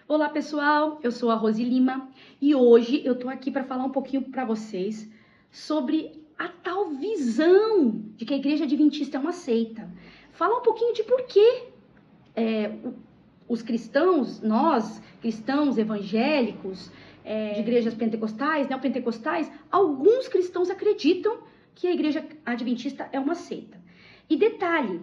Olá pessoal, eu sou a Rose Lima e hoje eu tô aqui para falar um pouquinho para vocês sobre a tal visão de que a Igreja Adventista é uma seita. Falar um pouquinho de por que os cristãos, nós cristãos evangélicos, de igrejas pentecostais, neopentecostais, alguns cristãos acreditam que a Igreja Adventista é uma seita. E detalhe,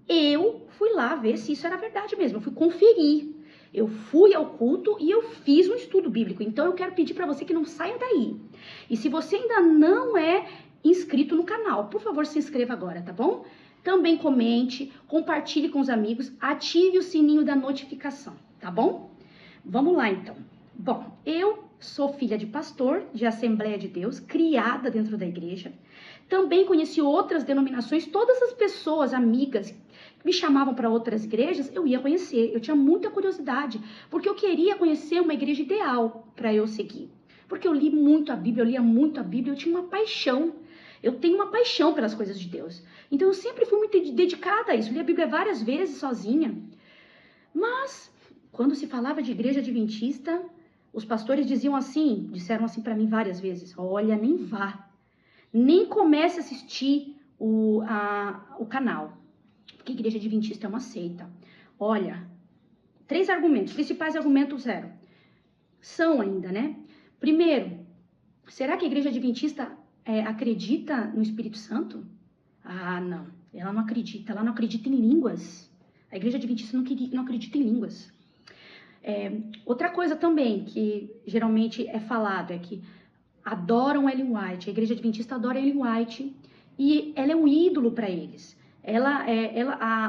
eu fui lá ver se isso era verdade mesmo, eu fui conferir. Eu fui ao culto e eu fiz um estudo bíblico. Então eu quero pedir para você que não saia daí. E se você ainda não é inscrito no canal, por favor, se inscreva agora, tá bom? Também comente, compartilhe com os amigos, ative o sininho da notificação, tá bom? Vamos lá então. Bom, eu sou filha de pastor de Assembleia de Deus, criada dentro da igreja. Também conheci outras denominações, todas as pessoas, amigas, me chamavam para outras igrejas, eu ia conhecer. Eu tinha muita curiosidade, porque eu queria conhecer uma igreja ideal para eu seguir. Porque eu li muito a Bíblia, eu lia muito a Bíblia, eu tinha uma paixão. Eu tenho uma paixão pelas coisas de Deus. Então eu sempre fui muito dedicada a isso. Eu li a Bíblia várias vezes sozinha. Mas, quando se falava de igreja adventista, os pastores disseram assim para mim várias vezes: olha, nem vá. Nem comece a assistir o canal. Porque a Igreja Adventista é uma seita. Olha, 3 argumentos, principais argumentos são ainda, né? Primeiro, será que a Igreja Adventista acredita no Espírito Santo? Ah, não, ela não acredita em línguas. A Igreja Adventista não acredita em línguas. Outra coisa também que geralmente é falado é que adoram Ellen White, a Igreja Adventista adora Ellen White e ela é um ídolo para eles.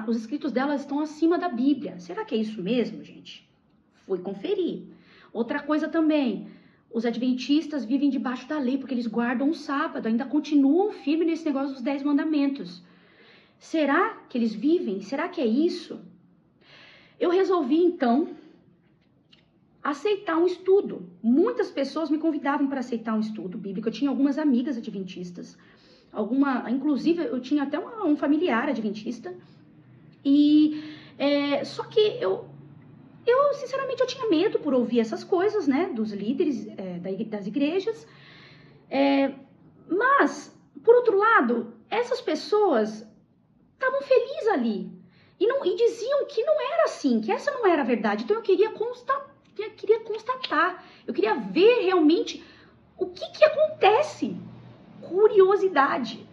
Os escritos dela estão acima da Bíblia. Será que é isso mesmo, gente? Fui conferir. Outra coisa também, os adventistas vivem debaixo da lei, porque eles guardam o sábado, ainda continuam firmes nesse negócio dos 10 mandamentos. Será que eles vivem? Será que é isso? Eu resolvi, então, aceitar um estudo. Muitas pessoas me convidavam para aceitar um estudo bíblico. Eu tinha algumas amigas adventistas, inclusive eu tinha até um familiar adventista, só que eu sinceramente eu tinha medo por ouvir essas coisas, né, dos líderes das igrejas, mas por outro lado, essas pessoas estavam felizes ali e diziam que não era assim, que essa não era a verdade. Então eu queria constatar, eu queria ver realmente o que acontece. Curiosidade.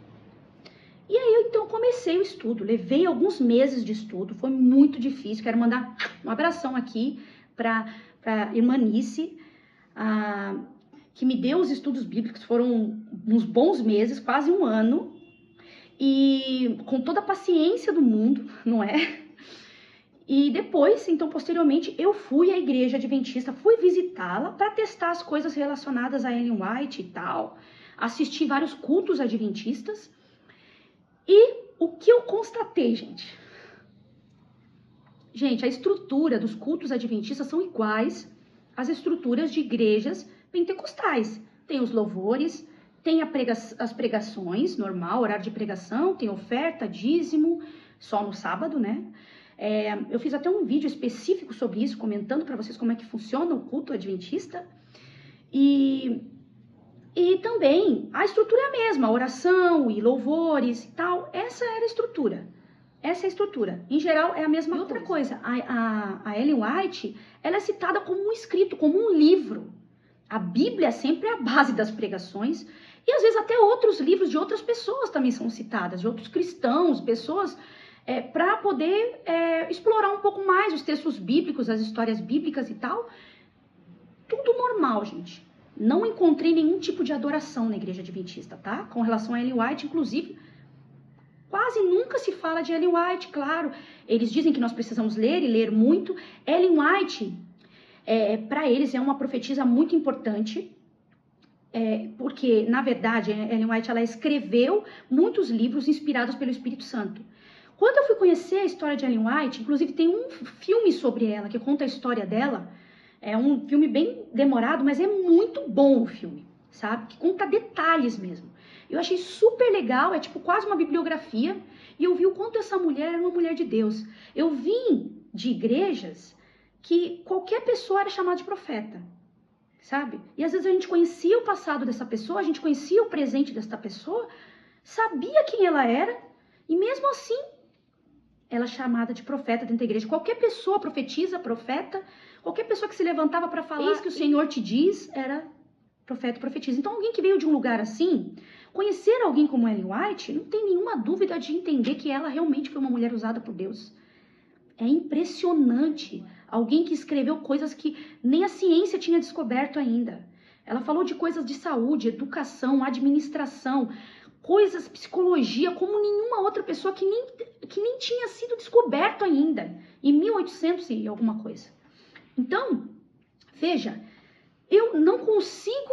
E aí eu então comecei o estudo, levei alguns meses de estudo, foi muito difícil. Quero mandar um abração aqui para irmã Nice, que me deu os estudos bíblicos. Foram uns bons meses, quase um ano, e com toda a paciência do mundo, não é? E depois, então, posteriormente, eu fui à Igreja Adventista, fui visitá-la para testar as coisas relacionadas a Ellen White e tal. Assisti vários cultos adventistas. E o que eu constatei, gente? Gente, a estrutura dos cultos adventistas são iguais às estruturas de igrejas pentecostais. Tem os louvores, tem as pregações, normal, horário de pregação, tem oferta, dízimo, só no sábado, né? Eu fiz até um vídeo específico sobre isso, comentando para vocês como é que funciona o culto adventista. E também a estrutura é a mesma, oração e louvores e tal. Essa era a estrutura. Essa é a estrutura. Em geral, é a mesma coisa. Outra coisa, a Ellen White, ela é citada como um escrito, como um livro. A Bíblia sempre é a base das pregações. E às vezes até outros livros de outras pessoas também são citadas, de outros cristãos, pessoas, para poder explorar um pouco mais os textos bíblicos, as histórias bíblicas e tal. Tudo normal, gente. Não encontrei nenhum tipo de adoração na Igreja Adventista, tá? Com relação a Ellen White, inclusive, quase nunca se fala de Ellen White, claro. Eles dizem que nós precisamos ler e ler muito. Ellen White, para eles, é uma profetisa muito importante, porque, na verdade, Ellen White ela escreveu muitos livros inspirados pelo Espírito Santo. Quando eu fui conhecer a história de Ellen White, inclusive tem um filme sobre ela, que conta a história dela. É um filme bem demorado, mas é muito bom o filme, sabe? Que conta detalhes mesmo. Eu achei super legal, é tipo quase uma bibliografia. E eu vi o quanto essa mulher era uma mulher de Deus. Eu vim de igrejas que qualquer pessoa era chamada de profeta, sabe? E às vezes a gente conhecia o passado dessa pessoa, a gente conhecia o presente dessa pessoa, sabia quem ela era, e mesmo assim, ela é chamada de profeta dentro da igreja. Qualquer pessoa profetiza, profeta, qualquer pessoa que se levantava para falar, eis que o Senhor te diz, era profeta e profetiza. Então alguém que veio de um lugar assim, conhecer alguém como Ellen White, não tem nenhuma dúvida de entender que ela realmente foi uma mulher usada por Deus. É impressionante. Alguém que escreveu coisas que nem a ciência tinha descoberto ainda. Ela falou de coisas de saúde, educação, administração, coisas, psicologia, como nenhuma outra pessoa que nem tinha sido descoberto ainda, em 1800 e alguma coisa. Então, veja, eu não consigo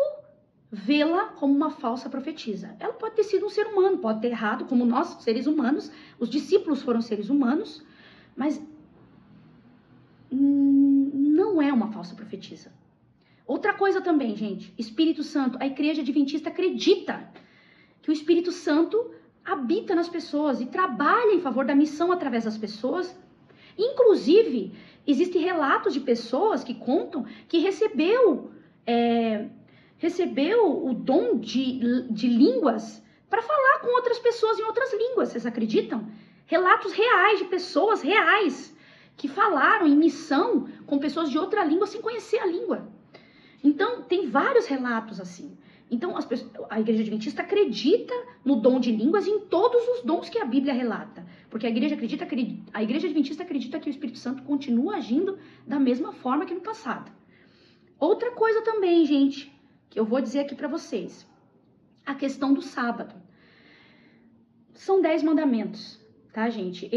vê-la como uma falsa profetisa. Ela pode ter sido um ser humano, pode ter errado, como nós, seres humanos, os discípulos foram seres humanos, mas não é uma falsa profetisa. Outra coisa também, gente, Espírito Santo, a igreja adventista acredita que o Espírito Santo habita nas pessoas e trabalha em favor da missão através das pessoas. Inclusive, existem relatos de pessoas que contam que recebeu o dom de línguas para falar com outras pessoas em outras línguas. Vocês acreditam? Relatos reais de pessoas reais que falaram em missão com pessoas de outra língua sem conhecer a língua. Então, tem vários relatos assim. Então, a igreja adventista acredita no dom de línguas e em todos os dons que a Bíblia relata. Porque a igreja adventista acredita que o Espírito Santo continua agindo da mesma forma que no passado. Outra coisa também, gente, que eu vou dizer aqui para vocês. A questão do sábado. São 10 mandamentos, tá, gente?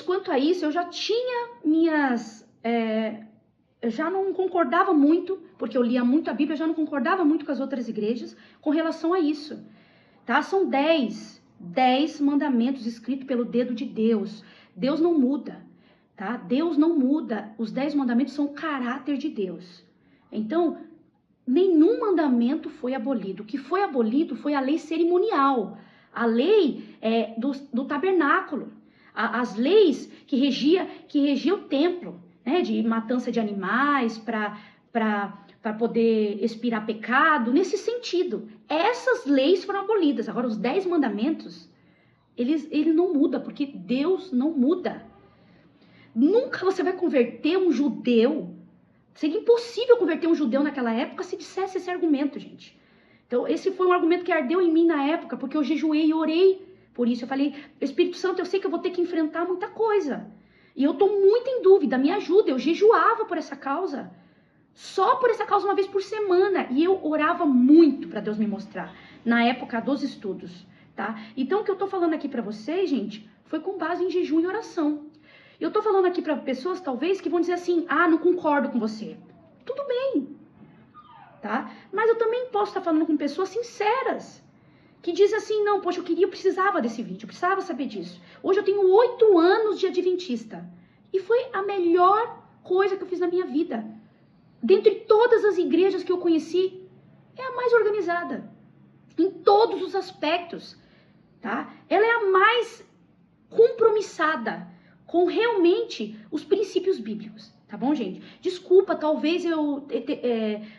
Quanto a isso, eu já tinha eu já não concordava muito, porque eu lia muito a Bíblia, eu já não concordava muito com as outras igrejas com relação a isso, tá? São 10 mandamentos escritos pelo dedo de Deus. Deus não muda, tá? Deus não muda. Os 10 mandamentos são o caráter de Deus. Então, nenhum mandamento foi abolido. O que foi abolido foi a lei cerimonial, a lei do tabernáculo, as leis que regia o templo, né, de matança de animais para poder expiar pecado, nesse sentido. Essas leis foram abolidas. Agora, os 10 mandamentos, ele não muda, porque Deus não muda. Nunca você vai converter um judeu. Seria impossível converter um judeu naquela época se dissesse esse argumento, gente. Então, esse foi um argumento que ardeu em mim na época, porque eu jejuei e orei por isso. Eu falei, Espírito Santo, eu sei que eu vou ter que enfrentar muita coisa. E eu tô muito em dúvida, me ajuda. Eu jejuava por essa causa. Só por essa causa uma vez por semana. E eu orava muito para Deus me mostrar. Na época dos estudos, tá? Então, o que eu tô falando aqui para vocês, gente, foi com base em jejum e oração. Eu tô falando aqui para pessoas, talvez, que vão dizer assim, não concordo com você. Tudo bem, tá? Mas eu também posso estar falando com pessoas sinceras, que dizem assim, não, poxa, eu precisava desse vídeo, eu precisava saber disso. Hoje eu tenho 8 anos de adventista. E foi a melhor coisa que eu fiz na minha vida. Dentre todas as igrejas que eu conheci, é a mais organizada. Em todos os aspectos, tá? Ela é a mais compromissada com realmente os princípios bíblicos. Tá bom, gente? Desculpa, talvez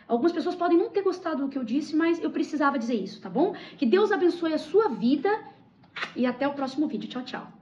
algumas pessoas podem não ter gostado do que eu disse, mas eu precisava dizer isso, tá bom? Que Deus abençoe a sua vida e até o próximo vídeo. Tchau, tchau.